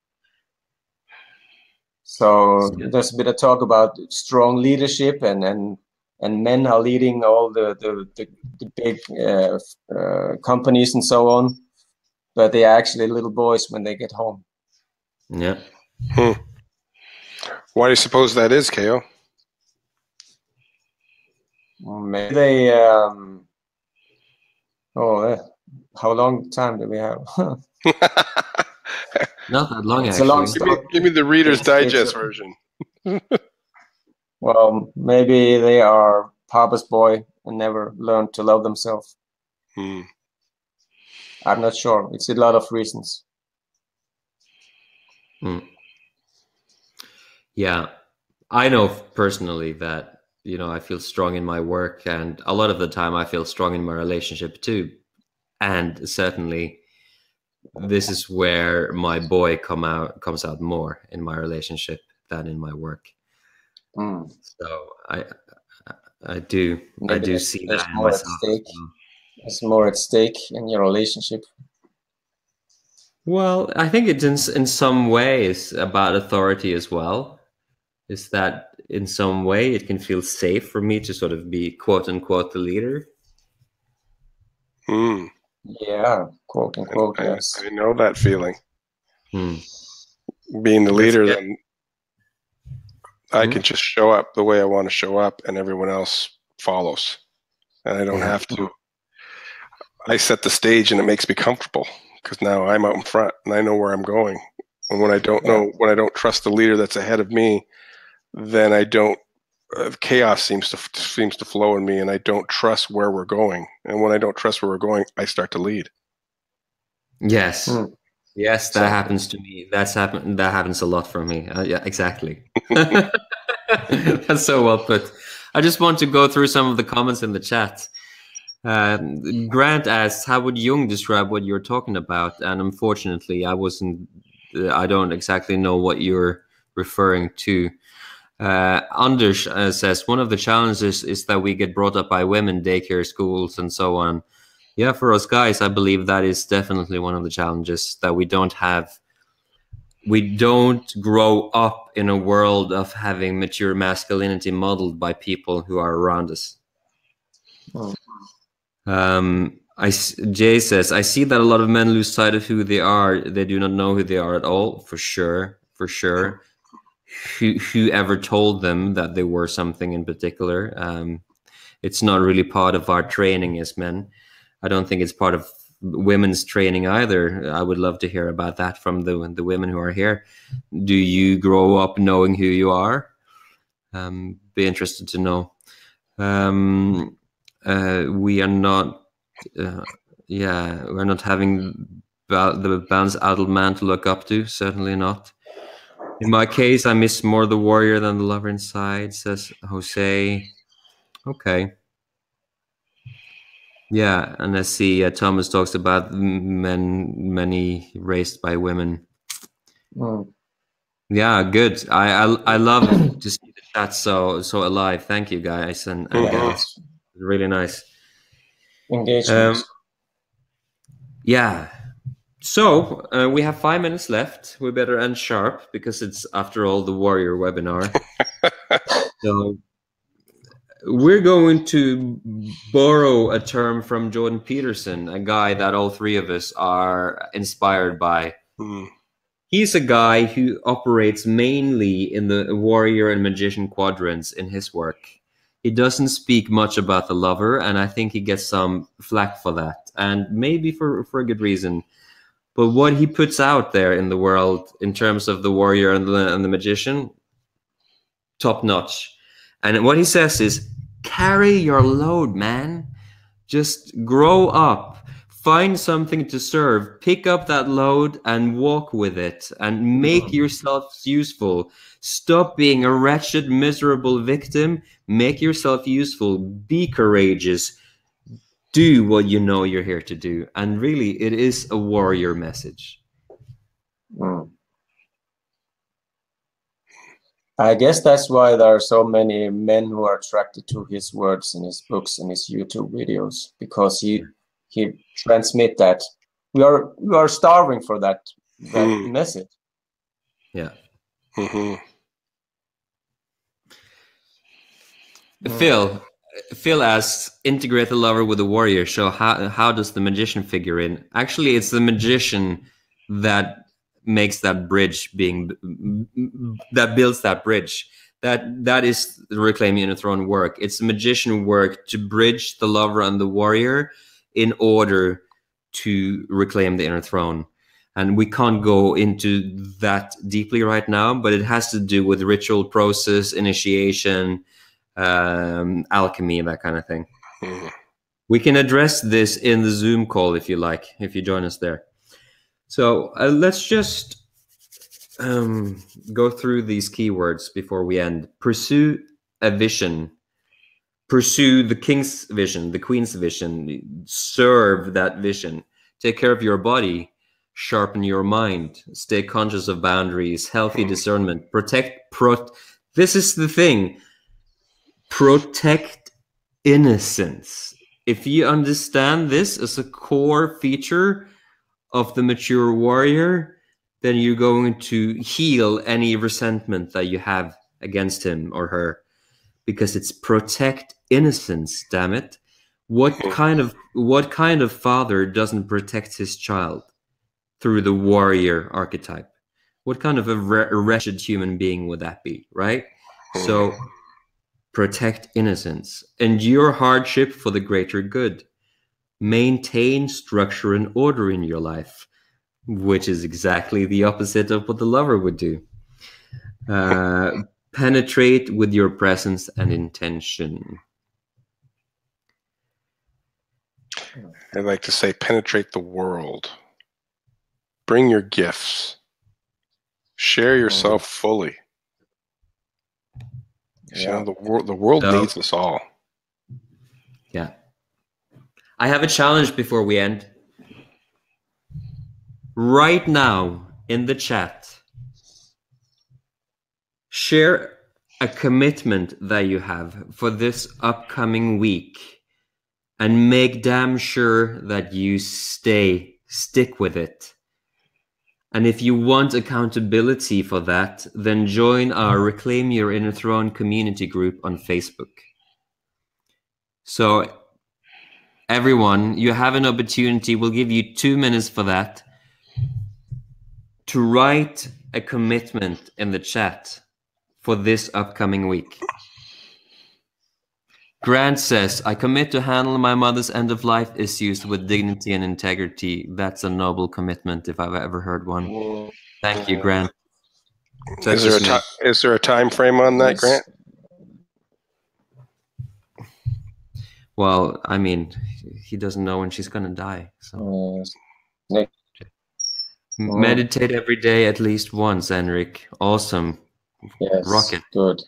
So there's a bit of talk about strong leadership, and men are leading all the big companies and so on, but they are actually little boys when they get home. Yeah. Why do you suppose that is, KO? Maybe they. How long time do we have? Not that long, it's actually. A long story. Give me the Reader's Digest version. Well, maybe they are Papa's boy and never learned to love themselves. I'm not sure. It's a lot of reasons. Yeah, I know personally that, you know, I feel strong in my work, and a lot of the time I feel strong in my relationship too. And certainly this is where my boy comes out more in my relationship than in my work. So I do see that in myself. There's more at stake in your relationship. Well, I think it's in some ways about authority as well. Is that in some way it can feel safe for me to sort of be quote unquote the leader? Yeah, quote unquote. Yes, I know that feeling. Being the leader, then I can just show up the way I want to show up, and everyone else follows, and I don't have to. I set the stage, and it makes me comfortable because now I'm out in front and I know where I'm going. And when I don't know, when I don't trust the leader that's ahead of me, then I don't. Chaos seems to flow in me, and I don't trust where we're going. And when I don't trust where we're going, I start to lead. Yes, yes, that happens to me. That happens a lot for me. Yeah, exactly. That's so well put. I just want to go through some of the comments in the chat. Grant asks, "How would Jung describe what you're talking about?" And unfortunately, I don't exactly know what you're referring to. Anders says, one of the challenges is that we get brought up by women, daycare, schools, and so on. Yeah, for us guys, I believe that is definitely one of the challenges, that we don't grow up in a world of having mature masculinity modeled by people who are around us. Jay says, I see that a lot of men lose sight of who they are. They do not know who they are at all. For sure. Whoever told them that they were something in particular. It's not really part of our training as men. I don't think it's part of women's training either. I would love to hear about that from the women who are here. Do you grow up knowing who you are? Be interested to know. We are not we're not having the balanced adult man to look up to, certainly not. In my case, I miss more the warrior than the lover inside, says Jose. Okay. Yeah, and I see Thomas talks about many raised by women. Mm. Yeah, good. I love to see the chat so alive. Thank you, guys and gals. Really nice Engagement. Yeah. So we have 5 minutes left. We better end sharp because it's, after all, the warrior webinar. So we're going to borrow a term from Jordan Peterson, a guy that all three of us are inspired by. He's a guy who operates mainly in the warrior and magician quadrants in his work. He doesn't speak much about the lover, and I think he gets some flack for that, and maybe for a good reason. But what he puts out there in the world in terms of the warrior and the magician, top notch. And what he says is, carry your load, man. Just grow up. Find something to serve. Pick up that load and walk with it and make yourself useful. Stop being a wretched, miserable victim. Make yourself useful. Be courageous. Do what you know you're here to do. And really, it is a warrior message. I guess that's why there are so many men who are attracted to his words and his books and his YouTube videos, because he transmit that we are starving for that message. Yeah. Phil asks, integrate the lover with the warrior. So how does the magician figure in? Actually, it's the magician that makes that bridge, that builds that bridge. That is the Reclaim Your Inner Throne work. It's the magician work to bridge the lover and the warrior in order to reclaim the inner throne. And we can't go into that deeply right now, but it has to do with ritual process, initiation, alchemy, that kind of thing. We can address this in the Zoom call if you like, if you join us there. So let's just go through these keywords before we end. Pursue a vision. Pursue the king's vision, the queen's vision. Serve that vision. Take care of your body. Sharpen your mind. Stay conscious of boundaries. Healthy discernment. This is the thing. Protect innocence. If you understand this as a core feature of the mature warrior, then you're going to heal any resentment that you have against him or her, because it's protect innocence. Damn it! What kind of father doesn't protect his child through the warrior archetype? What kind of a wretched human being would that be, right? So protect innocence. Endure hardship for the greater good. Maintain structure and order in your life, which is exactly the opposite of what the lover would do. Penetrate with your presence and intention. I'd like to say penetrate the world. Bring your gifts. Share yourself fully. Yeah. You know, the world needs us all. Yeah. I have a challenge before we end. Right now in the chat, share a commitment that you have for this upcoming week and make damn sure that you stick with it. And if you want accountability for that, then join our Reclaim Your Inner Throne community group on Facebook. So everyone, you have an opportunity. We'll give you 2 minutes for that, to write a commitment in the chat for this upcoming week. Grant says, I commit to handle my mother's end-of-life issues with dignity and integrity. That's a noble commitment if I've ever heard one. Thank you, Grant. Is there a time frame on that, Grant? Well, I mean, he doesn't know when she's going to die. So. Meditate every day at least once, Henrik. Awesome. Yes. Rocket. Good.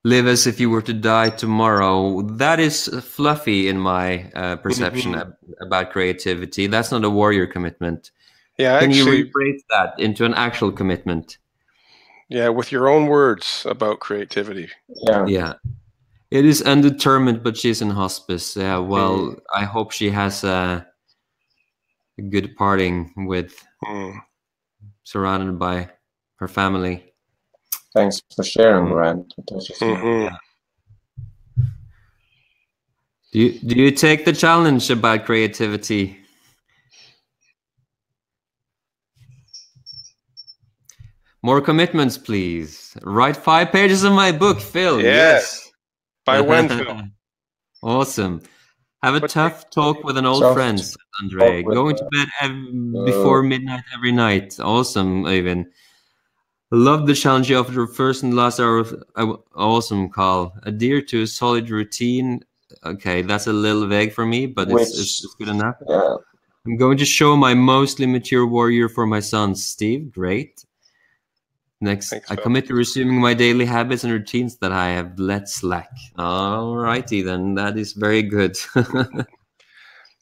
Live as if you were to die tomorrow. That is fluffy in my perception about creativity. That's not a warrior commitment. Yeah, Can actually, you rephrase that into an actual commitment? yeah, with your own words about creativity. Yeah. Yeah. It is undetermined, but she's in hospice. Yeah, well, I hope she has a good parting with, surrounded by her family. Thanks for sharing, Grant. Yeah. Do you take the challenge about creativity? More commitments, please. Write 5 pages of my book, Phil. Yes. By when, Phil? Awesome. Have a tough talk with an old friend, Andre. Going to bed before midnight every night. Awesome, Ivan. Love the challenge you offered first and last hour. Awesome, Carl. Adhere to a solid routine. Okay, that's a little vague for me, but it's good enough. Yeah. I'm going to show my mostly mature warrior for my son, Steve. Great. Next, Thanks, I Phil. commit to resuming my daily habits and routines that I have let slack. All righty, then. That is very good.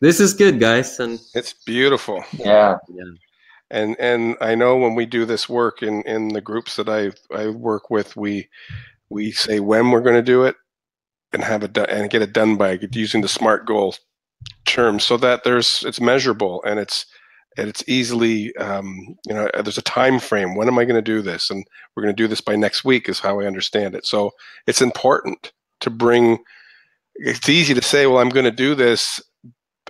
This is good, guys. And it's beautiful. Yeah. And I know when we do this work in the groups that I work with, we say when we're going to do it and have it done and get it done by using the SMART goal term, so that it's measurable and it's easily there's a time frame. When am I going to do this? And we're going to do this by next week is how I understand it. So it's important to bring. It's easy to say, well, I'm going to do this,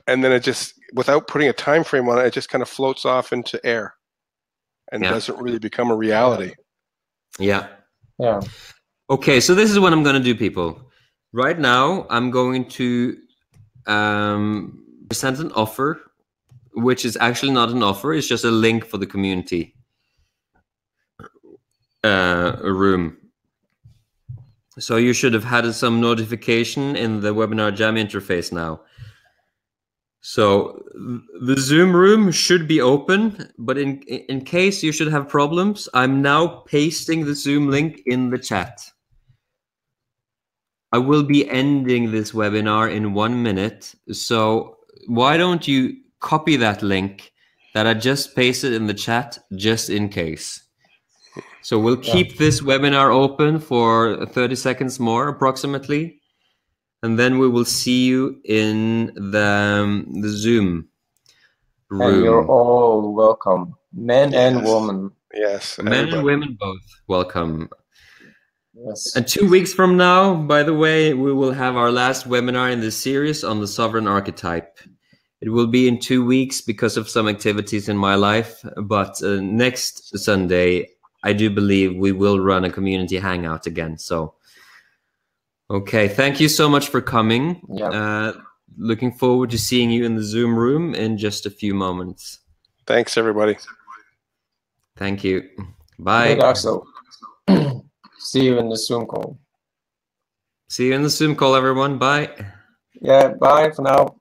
and then it just, without putting a time frame on it, it just kind of floats off into air and doesn't really become a reality. Yeah. Yeah. Okay, so this is what I'm going to do, people. Right now, I'm going to present an offer, which is actually not an offer. It's just a link for the community room. So you should have had some notification in the Webinar Jam interface now. So the Zoom room should be open, but in case you should have problems, I'm now pasting the Zoom link in the chat. I will be ending this webinar in 1 minute. So why don't you copy that link that I just pasted in the chat just in case. So we'll keep this webinar open for 30 seconds more approximately. And then we will see you in the Zoom room. And you're all welcome, men and women. Yes, men and women both welcome. Yes. And 2 weeks from now, by the way, we will have our last webinar in this series on the sovereign archetype. It will be in 2 weeks because of some activities in my life, but next Sunday, I do believe we will run a community hangout again. So. Okay, thank you so much for coming. Yeah. Looking forward to seeing you in the Zoom room in just a few moments. Thanks, everybody. Thank you. Bye. Good, Axel. See you in the Zoom call. See you in the Zoom call, everyone. Bye. Yeah, bye for now.